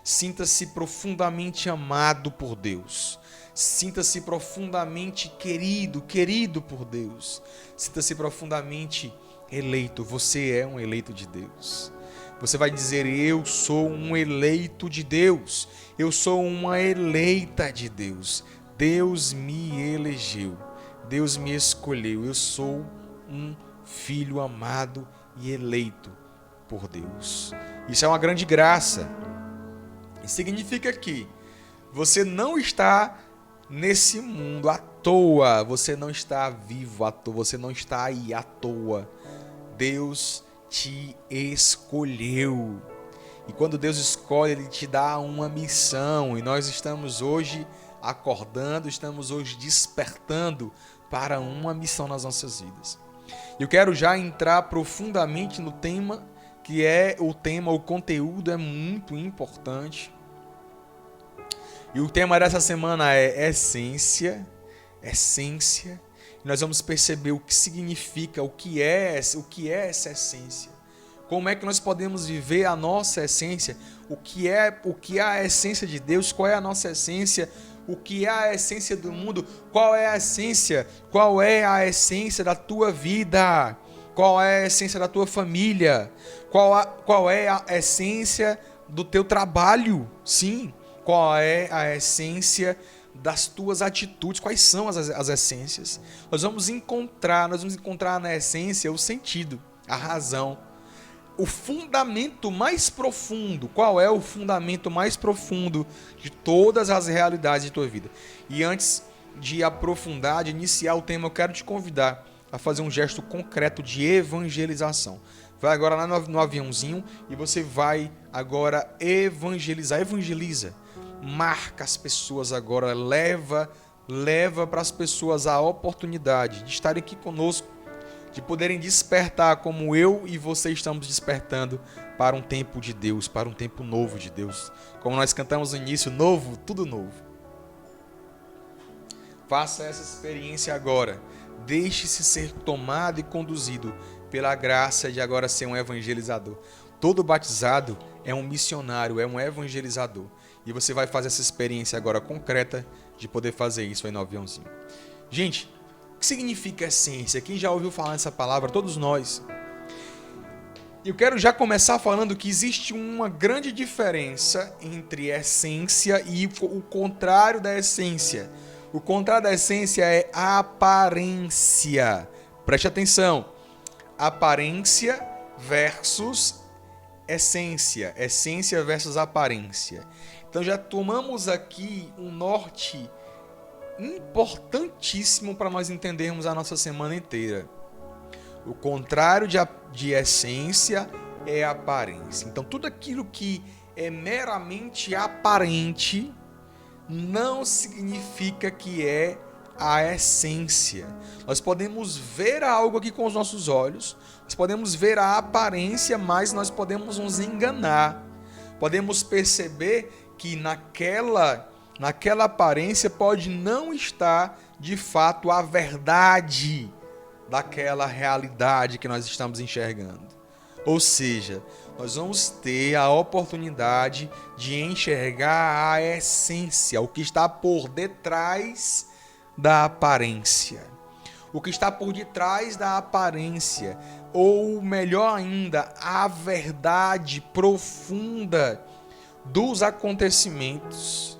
Sinta-se profundamente amado por Deus. Sinta-se profundamente querido por Deus. Sinta-se profundamente eleito. Você é um eleito de Deus. Você vai dizer: eu sou um eleito de Deus. Eu sou uma eleita de Deus. Deus me elegeu. Deus me escolheu. Eu sou um filho amado e eleito por Deus. Isso é uma grande graça. Significa que você não está nesse mundo à toa, você não está vivo à toa, você não está aí à toa. Deus te escolheu. E quando Deus escolhe, Ele te dá uma missão. E nós estamos hoje acordando, estamos hoje despertando para uma missão nas nossas vidas. Eu quero já entrar profundamente no tema, que é o conteúdo é muito importante. E o tema dessa semana é essência. Essência. E nós vamos perceber o que significa, o que é essa essência. Como é que nós podemos viver a nossa essência? O que é a essência de Deus? Qual é a nossa essência? O que é a essência do mundo? Qual é a essência? Qual é a essência da tua vida? Qual é a essência da tua família? Qual é a essência do teu trabalho? Sim. Qual é a essência das tuas atitudes? Quais são as essências? Nós vamos encontrar na essência o sentido, a razão, o fundamento mais profundo. Qual é o fundamento mais profundo de todas as realidades de tua vida? E antes de aprofundar, de iniciar o tema, eu quero te convidar a fazer um gesto concreto de evangelização. Vai agora lá no aviãozinho e você vai agora evangelizar. Evangeliza. Marca as pessoas agora. Leva para as pessoas a oportunidade de estarem aqui conosco, de poderem despertar como eu e você estamos despertando para um tempo de Deus, para um tempo novo de Deus. Como nós cantamos no início, novo, tudo novo. Faça essa experiência agora. Deixe-se ser tomado e conduzido pela graça de agora ser um evangelizador. Todo batizado é um missionário, é um evangelizador. E você vai fazer essa experiência agora concreta de poder fazer isso aí no aviãozinho. Gente, o que significa essência? Quem já ouviu falar essa palavra? Todos nós. Eu quero já começar falando que existe uma grande diferença entre essência e o contrário da essência. O contrário da essência é aparência. Preste atenção. Aparência versus essência. Essência versus aparência. Então já tomamos aqui um norte importantíssimo para nós entendermos a nossa semana inteira. O contrário de essência é aparência. Então tudo aquilo que é meramente aparente não significa que é a essência. Nós podemos ver algo aqui com os nossos olhos, nós podemos ver a aparência, mas nós podemos nos enganar. Podemos perceber que naquela aparência pode não estar de fato a verdade daquela realidade que nós estamos enxergando. Ou seja, nós vamos ter a oportunidade de enxergar a essência, o que está por detrás da aparência. O que está por detrás da aparência, ou melhor ainda, a verdade profunda dos acontecimentos.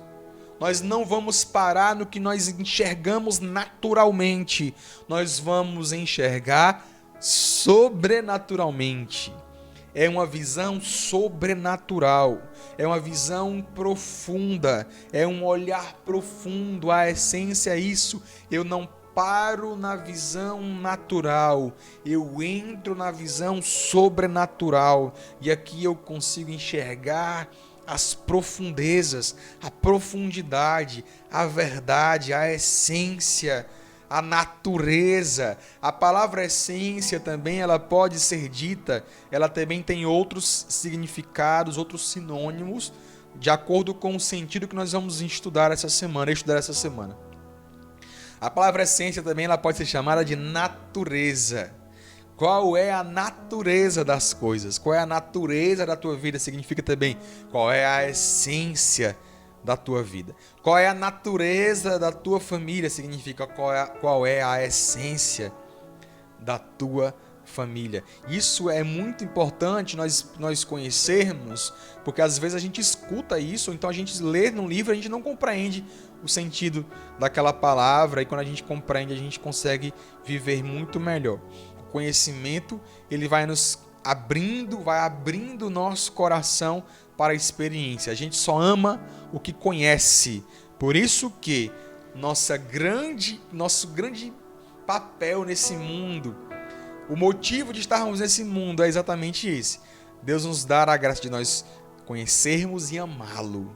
Nós não vamos parar no que nós enxergamos naturalmente, nós vamos enxergar sobrenaturalmente. É uma visão sobrenatural, é uma visão profunda, é um olhar profundo. A essência é isso. Eu não paro na visão natural, eu entro na visão sobrenatural e aqui eu consigo enxergar as profundezas, a profundidade, a verdade, a essência, a natureza. A palavra essência também ela pode ser dita, ela também tem outros significados, outros sinônimos, de acordo com o sentido que nós vamos estudar essa semana. A palavra essência também ela pode ser chamada de natureza. Qual é a natureza das coisas? Qual é a natureza da tua vida? Significa também qual é a essência da tua vida. Qual é a natureza da tua família? Significa qual é a essência da tua família. Isso é muito importante nós conhecermos, porque às vezes a gente escuta isso, ou então a gente lê num livro, a gente não compreende o sentido daquela palavra, e quando a gente compreende, a gente consegue viver muito melhor. O conhecimento, ele vai abrindo o nosso coração para a experiência. A gente só ama o que conhece. Por isso que nosso grande papel nesse mundo, o motivo de estarmos nesse mundo é exatamente esse. Deus nos dá a graça de nós conhecermos e amá-lo.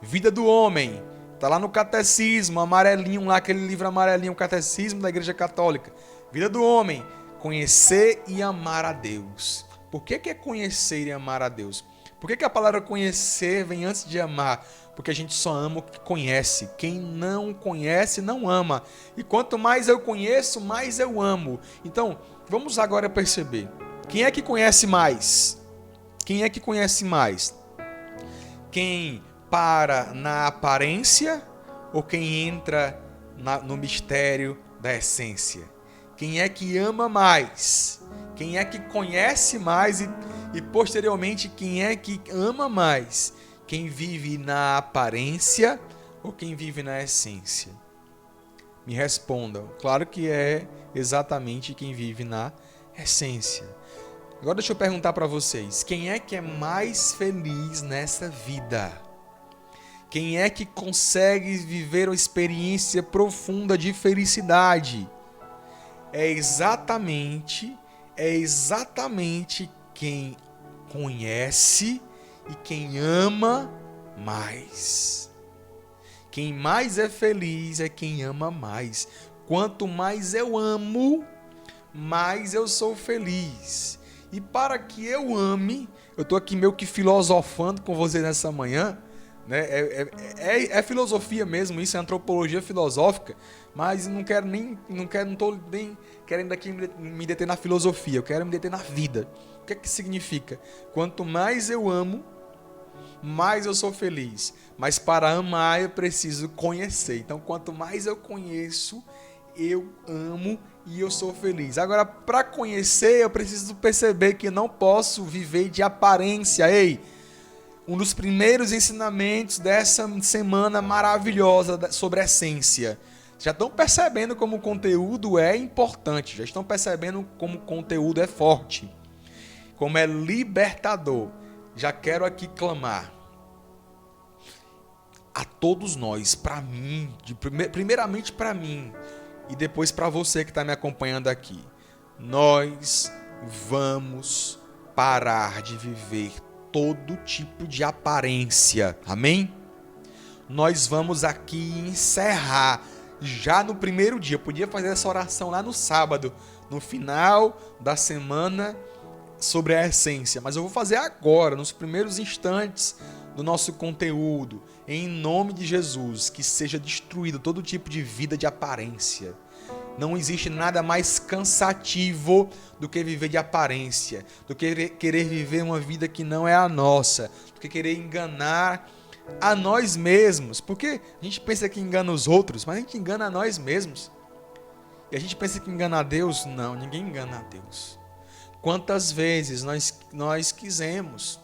Vida do homem, está lá no catecismo, amarelinho lá, aquele livro amarelinho, o catecismo da Igreja Católica. Vida do homem, conhecer e amar a Deus. Por que é conhecer e amar a Deus? Por que a palavra conhecer vem antes de amar? Porque a gente só ama o que conhece. Quem não conhece, não ama. E quanto mais eu conheço, mais eu amo. Então, vamos agora perceber. Quem é que conhece mais? Quem é que conhece mais? Quem para na aparência ou quem entra no mistério da essência? Quem é que ama mais? Quem é que conhece mais e posteriormente quem é que ama mais? Quem vive na aparência ou quem vive na essência? Me respondam. Claro que é exatamente quem vive na essência. Agora deixa eu perguntar para vocês. Quem é que é mais feliz nessa vida? Quem é que consegue viver uma experiência profunda de felicidade? É exatamente quem conhece e quem ama mais. Quem mais é feliz é quem ama mais. Quanto mais eu amo, mais eu sou feliz. E para que eu ame, eu estou aqui meio que filosofando com você nessa manhã, né? É filosofia mesmo, isso é antropologia filosófica, mas não estou nem querendo aqui me deter na filosofia, eu quero me deter na vida. O que é que significa? Quanto mais eu amo, mais eu sou feliz. Mas para amar eu preciso conhecer. Então quanto mais eu conheço, eu amo e eu sou feliz. Agora, para conhecer, eu preciso perceber que não posso viver de aparência. Ei, um dos primeiros ensinamentos dessa semana maravilhosa sobre a essência. Já estão percebendo como o conteúdo é importante, já estão percebendo como o conteúdo é forte, como é libertador. Já quero aqui clamar a todos nós, para mim, primeiramente para mim e depois para você que está me acompanhando aqui. Nós vamos parar de viver todo tipo de aparência. Amém? Nós vamos aqui encerrar já no primeiro dia. Eu podia fazer essa oração lá no sábado, no final da semana, sobre a essência, mas eu vou fazer agora, nos primeiros instantes do nosso conteúdo, em nome de Jesus, que seja destruído todo tipo de vida de aparência. Não existe nada mais cansativo do que viver de aparência, do que querer viver uma vida que não é a nossa, do que querer enganar a nós mesmos, porque a gente pensa que engana os outros, mas a gente engana a nós mesmos. E a gente pensa que engana a Deus? Não, ninguém engana a Deus. Quantas vezes nós quisemos,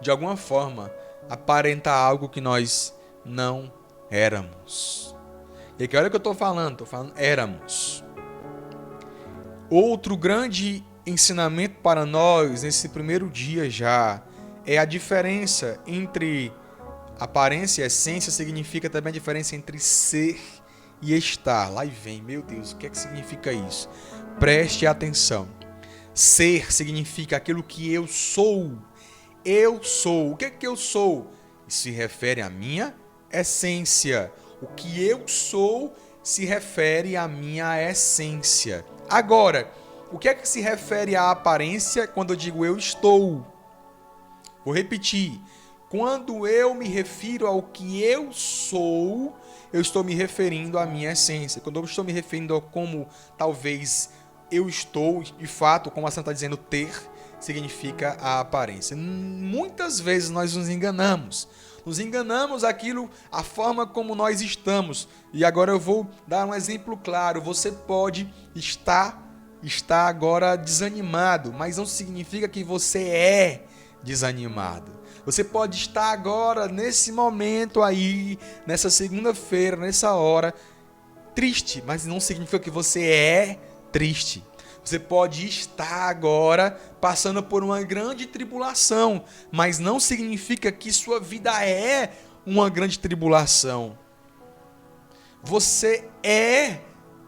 de alguma forma, aparentar algo que nós não éramos. E que hora que eu estou falando? Estou falando éramos. Outro grande ensinamento para nós, nesse primeiro dia já, é a diferença entre aparência e essência. Significa também a diferença entre ser e estar. Lá e vem, meu Deus, o que é que significa isso? Preste atenção. Ser significa aquilo que eu sou. Eu sou. O que é que eu sou? Isso se refere à minha essência. O que eu sou se refere à minha essência. Agora, o que é que se refere à aparência quando eu digo eu estou? Vou repetir. Quando eu me refiro ao que eu sou, eu estou me referindo à minha essência. Quando eu estou me referindo a como talvez eu estou, de fato, como a Santa está dizendo, ter, significa a aparência. Muitas vezes nós nos enganamos. Nos enganamos a forma como nós estamos. E agora eu vou dar um exemplo claro. Você pode estar agora desanimado, mas não significa que você é desanimado. Você pode estar agora, nesse momento aí, nessa segunda-feira, nessa hora, triste, mas não significa que você é triste. Você pode estar agora passando por uma grande tribulação, mas não significa que sua vida é uma grande tribulação. Você é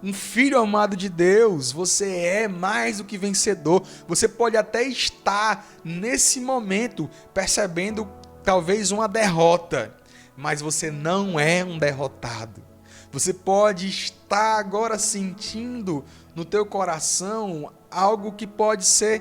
um filho amado de Deus, você é mais do que vencedor. Você pode até estar nesse momento percebendo talvez uma derrota, mas você não é um derrotado. Você pode estar agora sentindo no teu coração algo que pode ser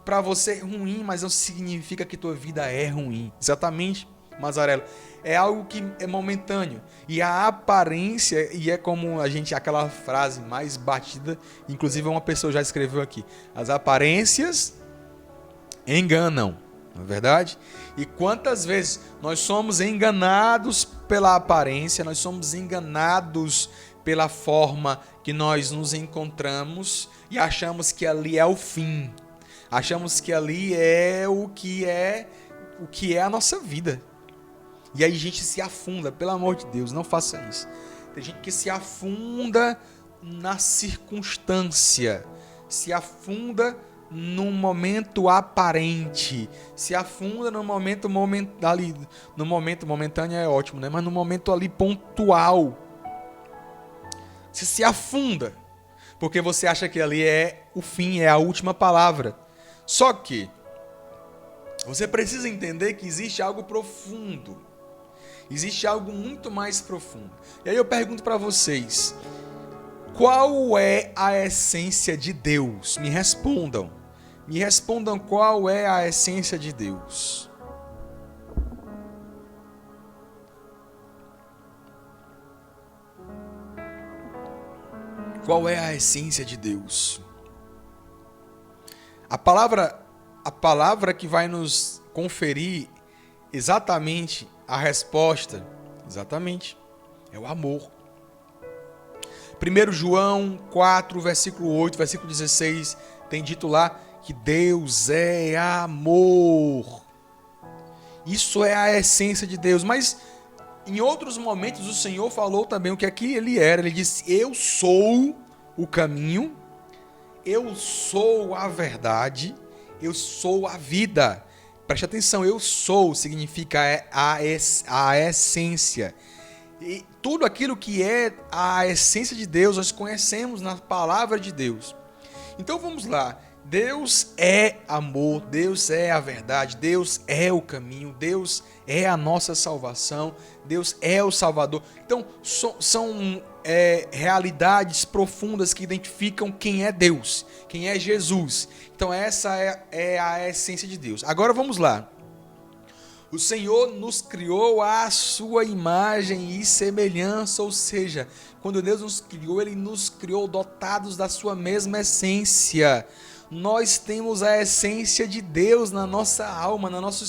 para você ruim, mas não significa que tua vida é ruim. Exatamente, Mazarello. É algo que é momentâneo. E a aparência, e é como aquela frase mais batida, inclusive uma pessoa já escreveu aqui: as aparências enganam, não é verdade? E quantas vezes nós somos enganados pela aparência, nós somos enganados pela forma que nós nos encontramos e achamos que ali é o fim. Achamos que ali é o que é a nossa vida. E aí a gente se afunda, pelo amor de Deus, não faça isso. Tem gente que se afunda na circunstância, se afunda num momento aparente, se afunda no momento ali, no momento momentâneo é ótimo, né? Mas no momento ali pontual, você se afunda, porque você acha que ali é o fim, é a última palavra. Só que você precisa entender que existe algo profundo. Existe algo muito mais profundo. E aí eu pergunto para vocês: qual é a essência de Deus? Me respondam. Me respondam qual é a essência de Deus. Qual é a essência de Deus? A palavra que vai nos conferir exatamente a resposta, é o amor. 1 João 4, versículo 8, versículo 16, tem dito lá que Deus é amor. Isso é a essência de Deus. Mas em outros momentos o Senhor falou também o que aqui ele era. Ele disse: eu sou o caminho, eu sou a verdade, eu sou a vida. Preste atenção, eu sou significa a essência. E tudo aquilo que é a essência de Deus, nós conhecemos na palavra de Deus. Então vamos lá. Deus é amor, Deus é a verdade, Deus é o caminho, Deus é a nossa salvação, Deus é o Salvador. Então são realidades profundas que identificam quem é Deus, quem é Jesus. Então essa é a essência de Deus. Agora vamos lá. O Senhor nos criou à sua imagem e semelhança, ou seja, quando Deus nos criou, Ele nos criou dotados da sua mesma essência. Nós temos a essência de Deus na nossa alma, no nosso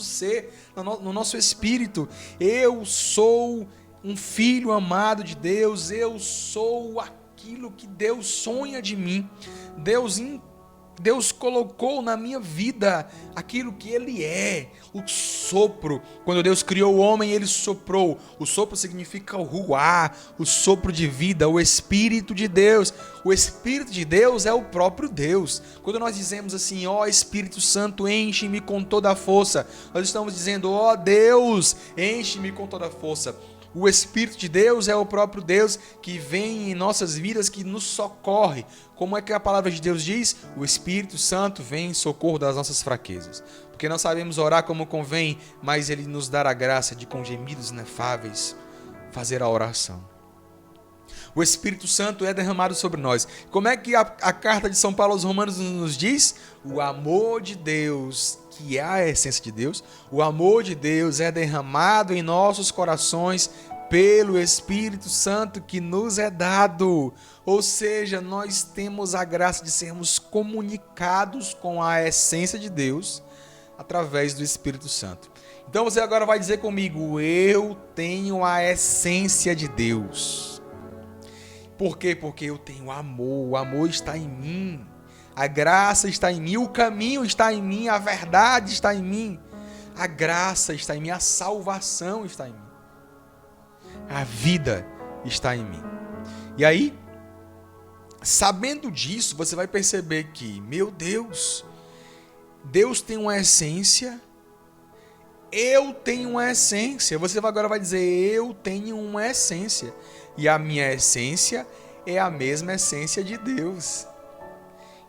ser, no nosso espírito. Eu sou um filho amado de Deus, eu sou aquilo que Deus sonha de mim. Deus colocou na minha vida aquilo que Ele é, o sopro. Quando Deus criou o homem, Ele soprou. O sopro significa o ruá, o sopro de vida, o Espírito de Deus. O Espírito de Deus é o próprio Deus. Quando nós dizemos assim: ó Espírito Santo, enche-me com toda a força, nós estamos dizendo: ó Deus, enche-me com toda a força. O Espírito de Deus é o próprio Deus que vem em nossas vidas, que nos socorre. Como é que a palavra de Deus diz? O Espírito Santo vem em socorro das nossas fraquezas. Porque não sabemos orar como convém, mas Ele nos dará a graça de, com gemidos inefáveis, fazer a oração. O Espírito Santo é derramado sobre nós. Como é que a carta de São Paulo aos Romanos nos diz? O amor de Deus, que é a essência de Deus, o amor de Deus é derramado em nossos corações pelo Espírito Santo que nos é dado. Ou seja, nós temos a graça de sermos comunicados com a essência de Deus através do Espírito Santo. Então você agora vai dizer comigo: eu tenho a essência de Deus. Por quê? Porque eu tenho amor, o amor está em mim, a graça está em mim, o caminho está em mim, a verdade está em mim, a graça está em mim, a salvação está em mim, a vida está em mim. E aí, sabendo disso, você vai perceber que, meu Deus, Deus tem uma essência, eu tenho uma essência. Você agora vai dizer: eu tenho uma essência. E a minha essência é a mesma essência de Deus.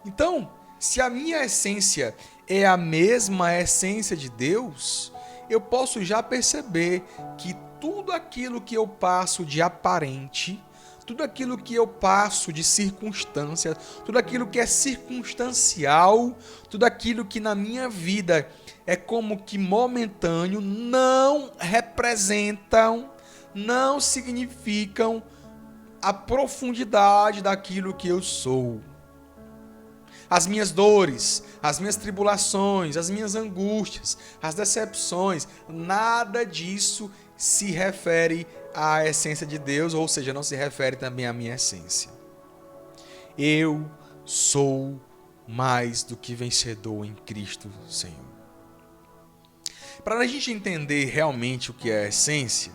Então, se a minha essência é a mesma essência de Deus, eu posso já perceber que tudo aquilo que eu passo de aparente, tudo aquilo que eu passo de circunstância, tudo aquilo que é circunstancial, tudo aquilo que na minha vida é como que momentâneo, não representam, não significam a profundidade daquilo que eu sou. As minhas dores, as minhas tribulações, as minhas angústias, as decepções, nada disso se refere à essência de Deus, ou seja, não se refere também à minha essência. Eu sou mais do que vencedor em Cristo Senhor. Para a gente entender realmente o que é a essência,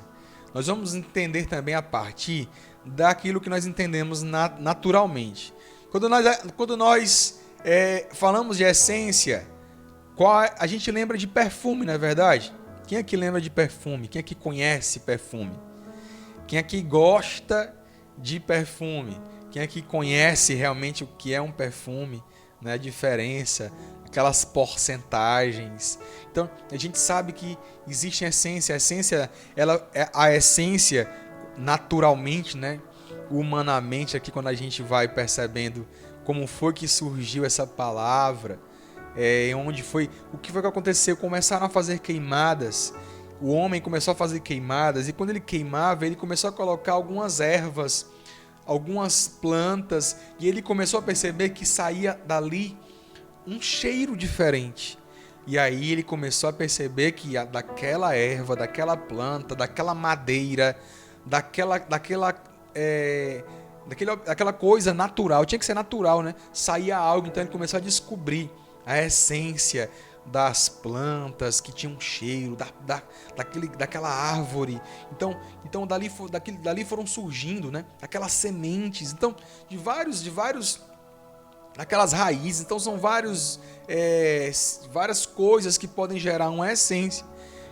nós vamos entender também a partir daquilo que nós entendemos naturalmente. Quando nós falamos de essência, a gente lembra de perfume, não é verdade? Quem aqui lembra de perfume? Quem aqui conhece perfume? Quem aqui gosta de perfume? Quem aqui conhece realmente o que é um perfume, né? A diferença, aquelas porcentagens. Então, a gente sabe que existe essência. A essência, a essência naturalmente, né? Humanamente, aqui quando a gente vai percebendo como foi que surgiu essa palavra, o que foi que aconteceu? Começaram a fazer queimadas. O homem começou a fazer queimadas e quando ele queimava, ele começou a colocar algumas ervas, algumas plantas, e ele começou a perceber que saía dali um cheiro diferente. E aí ele começou a perceber que daquela erva, daquela planta, daquela madeira, daquela coisa natural, tinha que ser natural, né? Saía algo, então ele começou a descobrir a essência das plantas que tinham cheiro, daquela árvore. Então dali foram surgindo, né? Aquelas sementes, então de vários aquelas raízes. Então são várias coisas que podem gerar uma essência.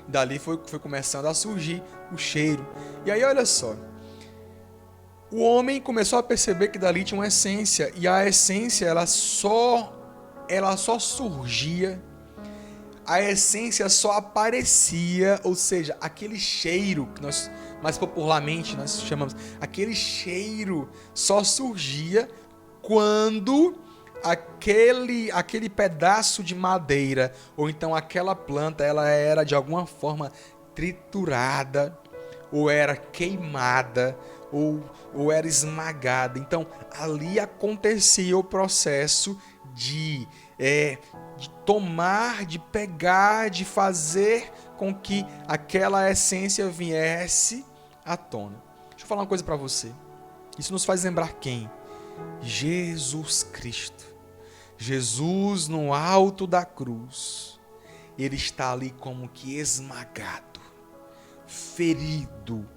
Dali foi começando a surgir o cheiro. E aí olha só, o homem começou a perceber que dali tinha uma essência, e a essência ela só surgia, a essência só aparecia, ou seja, aquele cheiro que nós mais popularmente nós chamamos, aquele cheiro só surgia quando aquele pedaço de madeira ou então aquela planta ela era de alguma forma triturada, ou era queimada, ou era esmagada. Então ali acontecia o processo de tomar, de pegar, de fazer com que aquela essência viesse à tona. Deixa eu falar uma coisa para você. Isso nos faz lembrar quem? Jesus Cristo. Jesus no alto da cruz. Ele está ali como que esmagado, ferido,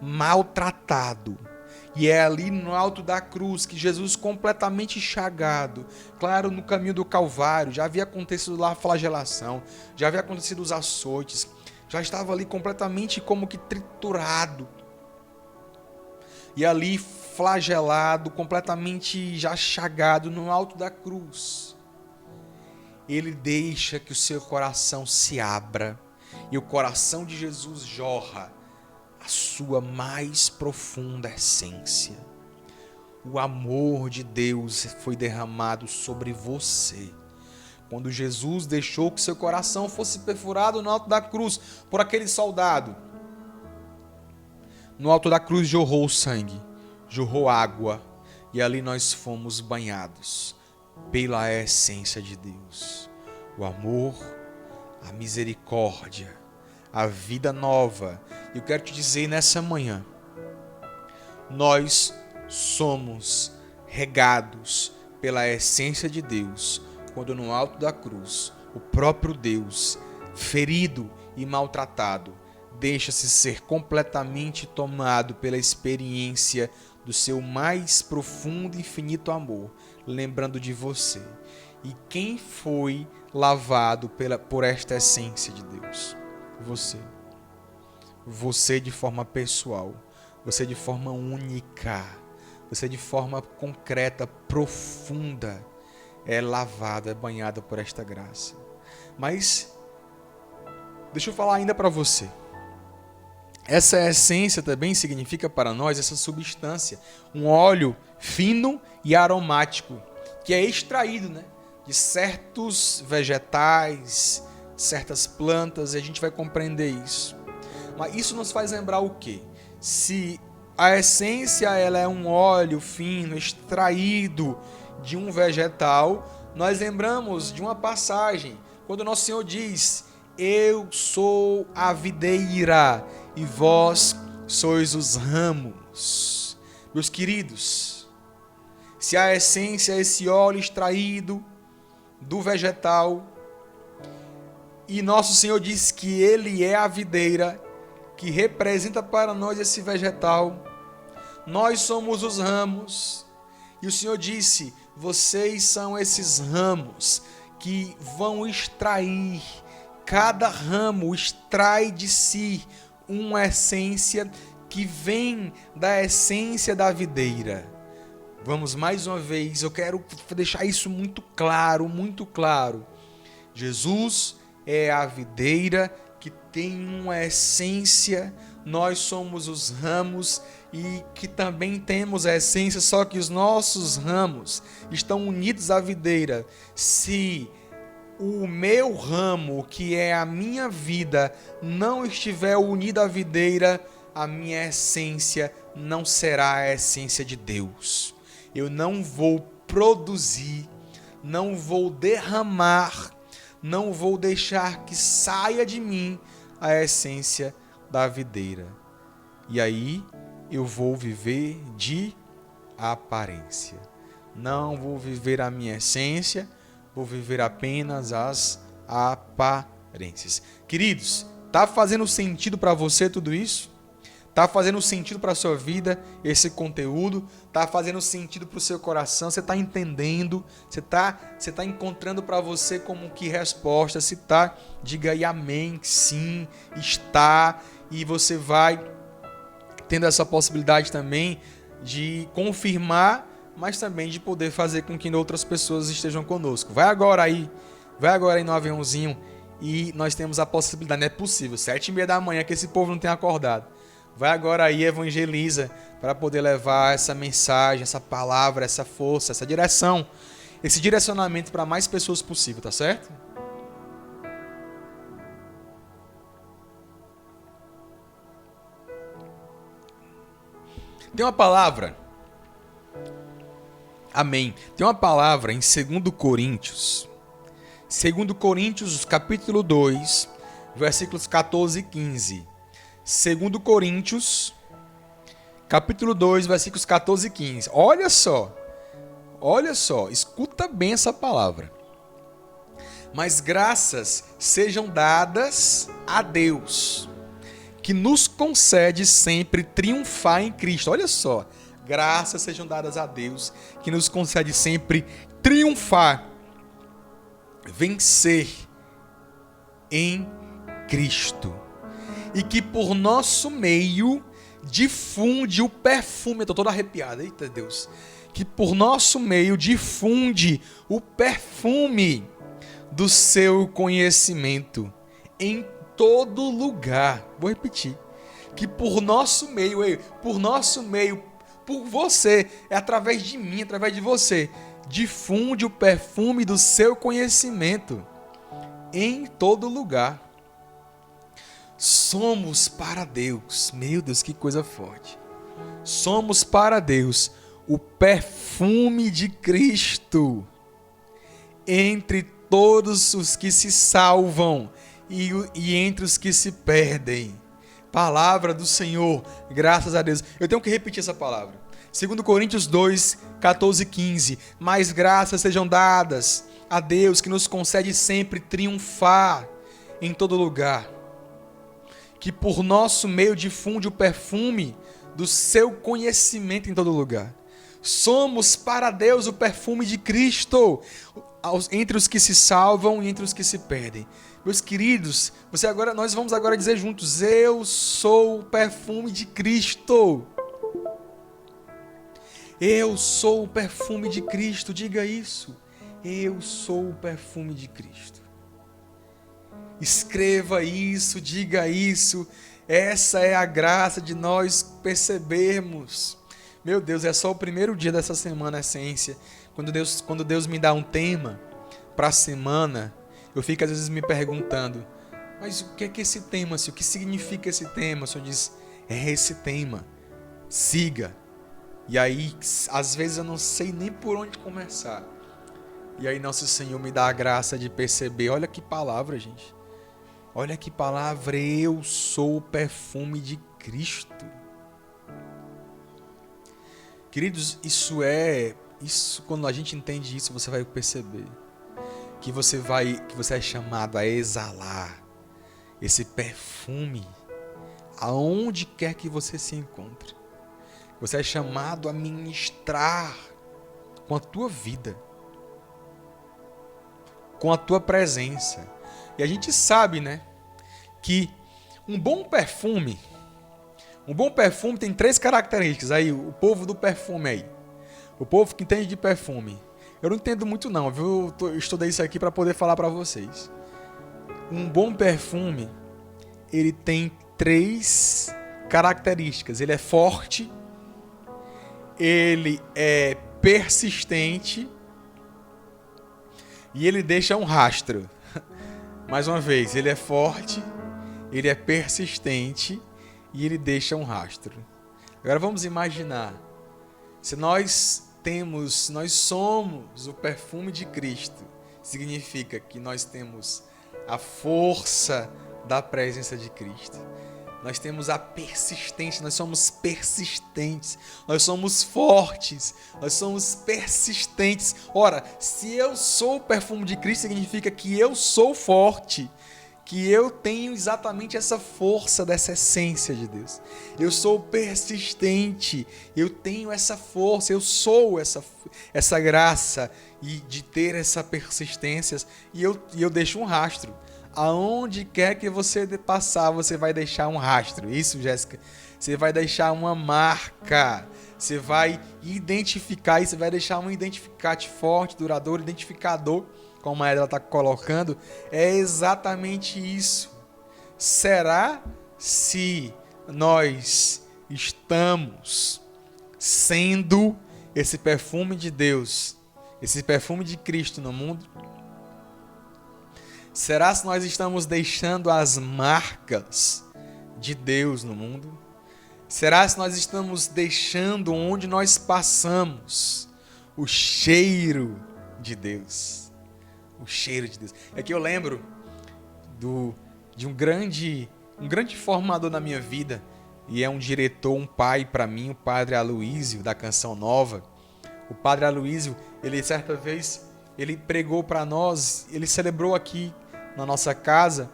maltratado. E é ali no alto da cruz que Jesus, completamente chagado, claro, no caminho do Calvário, já havia acontecido lá a flagelação, já havia acontecido os açoites, já estava ali completamente como que triturado. E ali flagelado, completamente já chagado no alto da cruz, ele deixa que o seu coração se abra, e o coração de Jesus jorra a sua mais profunda essência. O amor de Deus foi derramado sobre você. Quando Jesus deixou que seu coração fosse perfurado no alto da cruz por aquele soldado, no alto da cruz jorrou sangue, jorrou água, e ali nós fomos banhados pela essência de Deus. O amor, a misericórdia, a vida nova. Eu quero te dizer nessa manhã, nós somos regados pela essência de Deus, quando no alto da cruz, o próprio Deus, ferido e maltratado, deixa-se ser completamente tomado pela experiência do seu mais profundo e infinito amor, lembrando de você. E quem foi lavado por esta essência de Deus? Você. Você de forma pessoal, você de forma única, você de forma concreta, profunda, é lavado, é banhado por esta graça. Mas, deixa eu falar ainda para você. Essa essência também significa para nós essa substância, um óleo fino e aromático, que é extraído, de certos vegetais, certas plantas, e a gente vai compreender isso. Mas isso nos faz lembrar o quê? Se a essência ela é um óleo fino, extraído de um vegetal, nós lembramos de uma passagem, quando nosso Senhor diz: eu sou a videira e vós sois os ramos. Meus queridos, se a essência é esse óleo extraído do vegetal, e nosso Senhor diz que Ele é a videira, que representa para nós esse vegetal, nós somos os ramos, e o Senhor disse: vocês são esses ramos que vão extrair, cada ramo extrai de si uma essência que vem da essência da videira. Vamos mais uma vez, eu quero deixar isso muito claro, muito claro. Jesus é a videira que tem uma essência, nós somos os ramos e que também temos a essência, só que os nossos ramos estão unidos à videira. Se o meu ramo, que é a minha vida, não estiver unido à videira, a minha essência não será a essência de Deus. Eu não vou produzir, não vou derramar, não vou deixar que saia de mim a essência da videira. E aí eu vou viver de aparência. Não vou viver a minha essência, vou viver apenas as aparências. Queridos, tá fazendo sentido para você tudo isso? Tá fazendo sentido para a sua vida esse conteúdo? Tá fazendo sentido para o seu coração? Você está entendendo? Você tá encontrando para você como que resposta? Se tá, diga aí amém, sim, está. E você vai tendo essa possibilidade também de confirmar, mas também de poder fazer com que outras pessoas estejam conosco. Vai agora aí no aviãozinho e nós temos a possibilidade, não é possível, 7h30 da manhã que esse povo não tem acordado. Vai agora aí, evangeliza, para poder levar essa mensagem, essa palavra, essa força, essa direção, esse direcionamento para mais pessoas possível, tá certo? Tem uma palavra, amém, tem uma palavra em 2 Coríntios, capítulo 2, versículos 14 e 15. 2 Coríntios, capítulo 2, versículos 14 e 15. Olha só, escuta bem essa palavra. Mas graças sejam dadas a Deus, que nos concede sempre triunfar em Cristo. Olha só, graças sejam dadas a Deus, que nos concede sempre triunfar, vencer em Cristo. E que por nosso meio difunde o perfume. Eu estou todo arrepiado, eita Deus. Que por nosso meio difunde o perfume do seu conhecimento em todo lugar. Vou repetir. que por nosso meio, por você, é através de mim, através de você, difunde o perfume do seu conhecimento em todo lugar. Somos para Deus, meu Deus, que coisa forte. Somos para Deus o perfume de Cristo entre todos os que se salvam e entre os que se perdem. Palavra do Senhor, graças a Deus. Eu tenho que repetir essa palavra. 2 Coríntios 2, 14 e 15. Mais graças sejam dadas a Deus, que nos concede sempre triunfar em todo lugar, que por nosso meio difunde o perfume do seu conhecimento em todo lugar. Somos para Deus o perfume de Cristo entre os que se salvam e entre os que se perdem. Meus queridos, nós vamos agora dizer juntos: eu sou o perfume de Cristo. Eu sou o perfume de Cristo. Diga isso. Eu sou o perfume de Cristo. Escreva isso, diga isso. Essa é a graça de nós percebermos. Meu Deus, é só o primeiro dia dessa semana, Essência. Quando Deus me dá um tema para a semana, eu fico às vezes me perguntando: mas o que é que esse tema, o que significa esse tema? O Senhor diz: é esse tema, siga. E aí, às vezes eu não sei nem por onde começar. E aí nosso Senhor me dá a graça de perceber. Olha que palavra, gente. Olha que palavra. Eu sou o perfume de Cristo. Queridos, isso quando a gente entende isso, você vai perceber que você é chamado a exalar esse perfume aonde quer que você se encontre. Você é chamado a ministrar com a tua vida, com a tua presença. E a gente sabe, né, que um bom perfume tem 3 características. Aí, o povo do perfume aí, o povo que entende de perfume, eu não entendo muito não, viu? Eu estudei isso aqui para poder falar para vocês. Um bom perfume, ele tem 3 características. Ele é forte, ele é persistente e ele deixa um rastro. Mais uma vez, ele é forte, ele é persistente e ele deixa um rastro. Agora vamos imaginar, se nós somos o perfume de Cristo, significa que nós temos a força da presença de Cristo. Nós temos a persistência, nós somos persistentes, nós somos fortes, nós somos persistentes. Ora, se eu sou o perfume de Cristo, significa que eu sou forte, que eu tenho exatamente essa força dessa essência de Deus. Eu sou persistente, eu tenho essa força, eu sou essa graça e de ter essa persistência e eu deixo um rastro. Aonde quer que você passar, você vai deixar um rastro. Isso, Jéssica. Você vai deixar uma marca. Você vai identificar e você vai deixar um identificante forte, duradouro, identificador, como a ela está colocando. É exatamente isso. Será se nós estamos sendo esse perfume de Deus, esse perfume de Cristo no mundo? Será se nós estamos deixando as marcas de Deus no mundo? Será se nós estamos deixando onde nós passamos o cheiro de Deus? O cheiro de Deus. É que eu lembro de um grande formador na minha vida, e é um diretor, um pai para mim, o Padre Aloísio, da Canção Nova. O Padre Aloísio, ele certa vez, ele pregou para nós, ele celebrou aqui na nossa casa,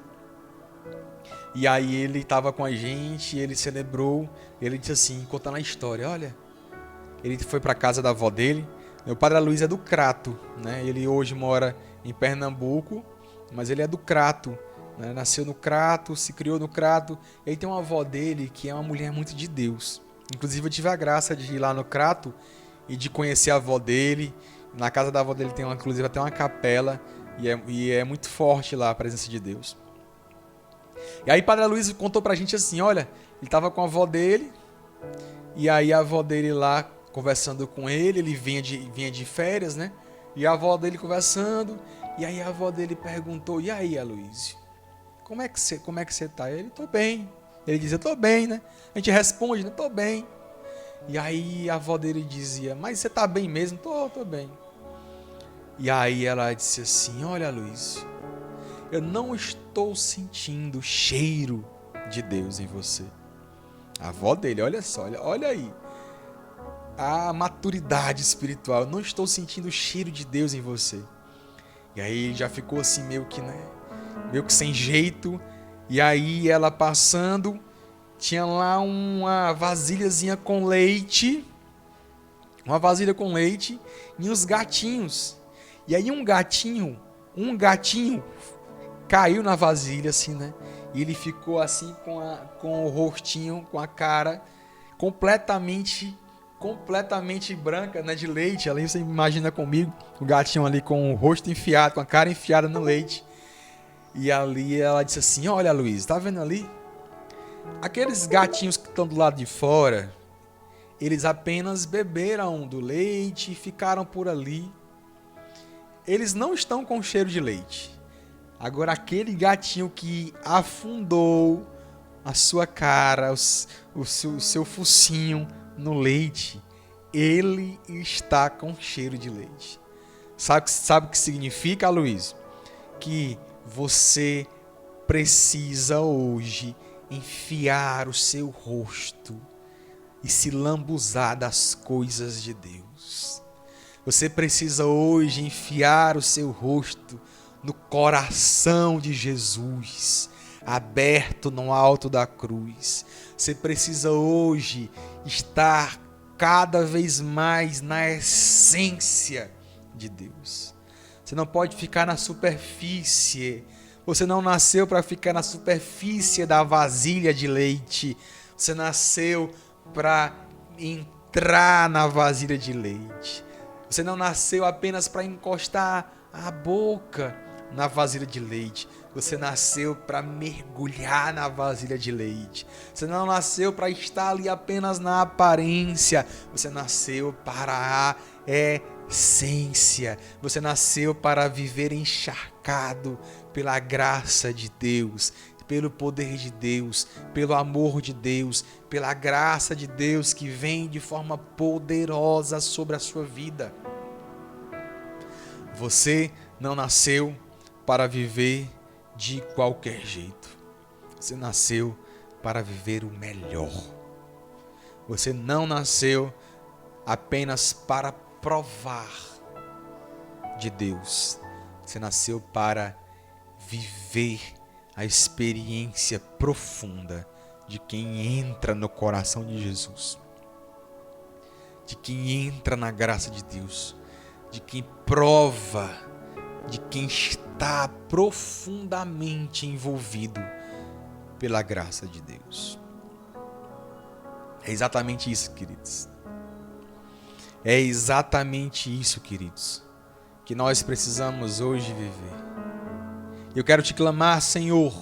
e aí ele estava com a gente, ele celebrou, ele disse assim, contando a história, olha, ele foi para a casa da avó dele, o Padre Aloísio é do Crato, né? Ele hoje mora em Pernambuco, mas ele é do Crato, né? Nasceu no Crato, se criou no Crato, e aí tem uma avó dele que é uma mulher muito de Deus. Inclusive eu tive a graça de ir lá no Crato e de conhecer a avó dele. Na casa da avó dele tem inclusive até uma capela, e é muito forte lá a presença de Deus. E aí Padre Aloysio contou pra gente assim, olha, ele tava com a avó dele, e aí a avó dele lá conversando com ele vinha de férias, né? E a avó dele conversando, e aí a avó dele perguntou, e aí, Aloysio, como é que você tá? Ele, tô bem. Ele dizia, tô bem, né? A gente responde, né? Tô bem. E aí a avó dele dizia, mas você tá bem mesmo? Tô bem. E aí ela disse assim, olha, Aloysio, eu não estou sentindo o cheiro de Deus em você. A avó dele, olha só, olha aí. A maturidade espiritual. Eu não estou sentindo o cheiro de Deus em você. E aí ele já ficou assim meio que, né? Meio que sem jeito. E aí ela passando, tinha lá uma vasilhazinha com leite. Uma vasilha com leite e uns gatinhos. E aí um gatinho caiu na vasilha assim, né? E ele ficou assim com o rostinho, com a cara completamente branca, né, de leite. Ali você imagina comigo, o gatinho ali com o rosto enfiado, com a cara enfiada no leite. E ali ela disse assim, olha, Luiz, tá vendo ali? Aqueles gatinhos que estão do lado de fora, eles apenas beberam do leite e ficaram por ali. Eles não estão com cheiro de leite. Agora aquele gatinho que afundou a sua cara, o seu focinho no leite, ele está com cheiro de leite. Sabe o que significa, Luiz? Que você precisa hoje enfiar o seu rosto e se lambuzar das coisas de Deus. Você precisa hoje enfiar o seu rosto no coração de Jesus, aberto no alto da cruz. Você precisa hoje estar cada vez mais na essência de Deus. Você não pode ficar na superfície. Você não nasceu para ficar na superfície da vasilha de leite. Você nasceu para entrar na vasilha de leite. Você não nasceu apenas para encostar a boca na vasilha de leite. Você nasceu para mergulhar na vasilha de leite. Você não nasceu para estar ali apenas na aparência. Você nasceu para a essência. Você nasceu para viver encharcado pela graça de Deus, pelo poder de Deus, pelo amor de Deus, pela graça de Deus que vem de forma poderosa sobre a sua vida. Você não nasceu para viver de qualquer jeito. Você nasceu para viver o melhor. Você não nasceu apenas para provar de Deus. Você nasceu para viver a experiência profunda de quem entra no coração de Jesus, de quem entra na graça de Deus, de quem prova, de quem está profundamente envolvido pela graça de Deus. É exatamente isso, queridos. É exatamente isso, queridos, que nós precisamos hoje viver. Eu quero te clamar, Senhor,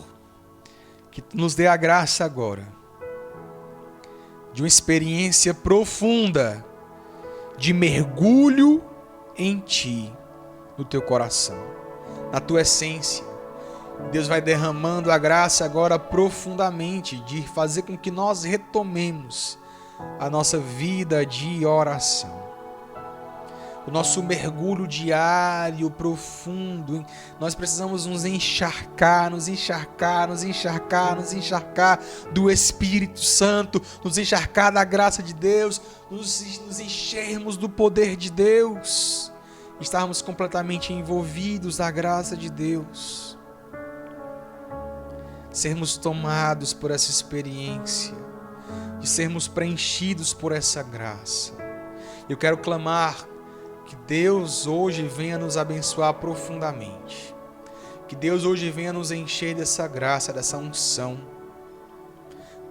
que tu nos dê a graça agora de uma experiência profunda de mergulho em ti, no teu coração, na tua essência. Deus vai derramando a graça agora profundamente de fazer com que nós retomemos a nossa vida de oração. O nosso mergulho diário, profundo. Nós precisamos nos encharcar do Espírito Santo, nos encharcar da graça de Deus, nos enchermos do poder de Deus, estarmos completamente envolvidos da graça de Deus, sermos tomados por essa experiência, de sermos preenchidos por essa graça. Eu quero clamar que Deus hoje venha nos abençoar profundamente. Que Deus hoje venha nos encher dessa graça, dessa unção.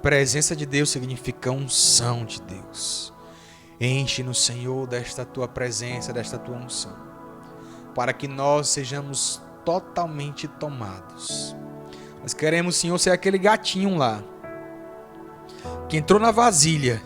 Presença de Deus significa unção de Deus. Enche-nos, Senhor, desta tua presença, desta tua unção, para que nós sejamos totalmente tomados Nós queremos, Senhor, ser aquele gatinho lá, que entrou na vasilha